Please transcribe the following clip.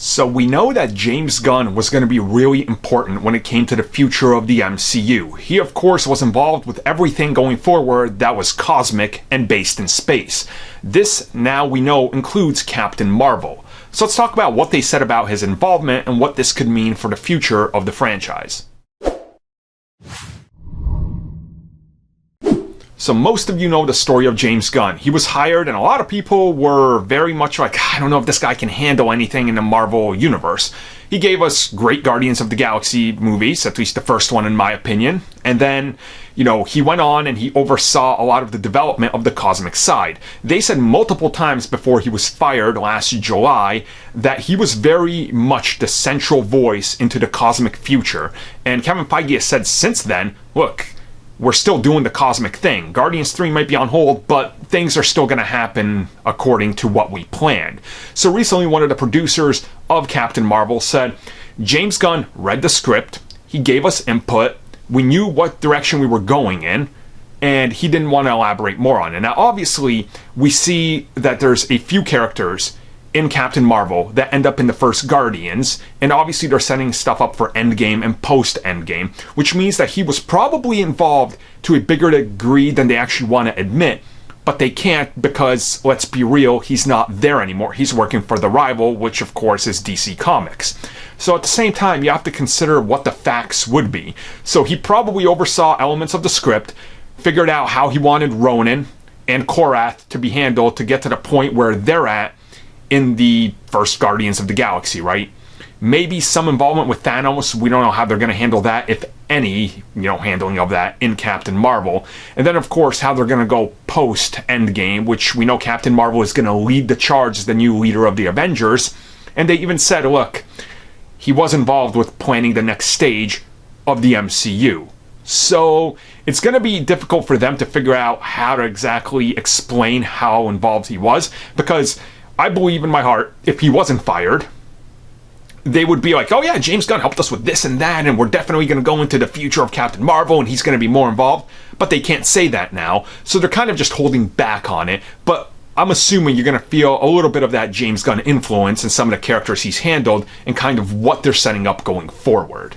So we know that James Gunn was going to be really important when it came to the future of the MCU. He of course was involved with everything going forward that was cosmic and based in space. This, now we know, includes Captain Marvel. So let's talk about what they said about his involvement and what this could mean for the future of the franchise. So most of you know the story of James Gunn. He was hired and a lot of people were very much like, I don't know if this guy can handle anything in the Marvel universe. He gave us great Guardians of the Galaxy movies, at least the first one in my opinion. And then, he went on and he oversaw a lot of the development of the cosmic side. They said multiple times before he was fired last July that he was very much the central voice into the cosmic future. And Kevin Feige has said since then, look, we're still doing the cosmic thing. Guardians 3 might be on hold, but things are still going to happen according to what we planned. So recently, one of the producers of Captain Marvel said, James Gunn read the script, he gave us input, we knew what direction we were going in, and he didn't want to elaborate more on it. Now, obviously, we see that there's a few characters in Captain Marvel that end up in the first Guardians, and obviously they're setting stuff up for Endgame and post-Endgame, which means that he was probably involved to a bigger degree than they actually want to admit, but they can't because, let's be real, he's not there anymore. He's working for the rival, which of course is DC Comics. So at the same time, you have to consider what the facts would be. So he probably oversaw elements of the script, figured out how he wanted Ronan and Korath to be handled to get to the point where they're at in the first Guardians of the Galaxy, right? Maybe some involvement with Thanos. We don't know how they're going to handle that, if any, handling of that in Captain Marvel. And then, of course, how they're going to go post-Endgame, which we know Captain Marvel is going to lead the charge as the new leader of the Avengers. And they even said, look, he was involved with planning the next stage of the MCU. So it's going to be difficult for them to figure out how to exactly explain how involved he was, because I believe in my heart, if he wasn't fired, they would be like, oh yeah, James Gunn helped us with this and that, and we're definitely going to go into the future of Captain Marvel, and he's going to be more involved. But they can't say that now, so they're kind of just holding back on it. But I'm assuming you're going to feel a little bit of that James Gunn influence in some of the characters he's handled and kind of what they're setting up going forward.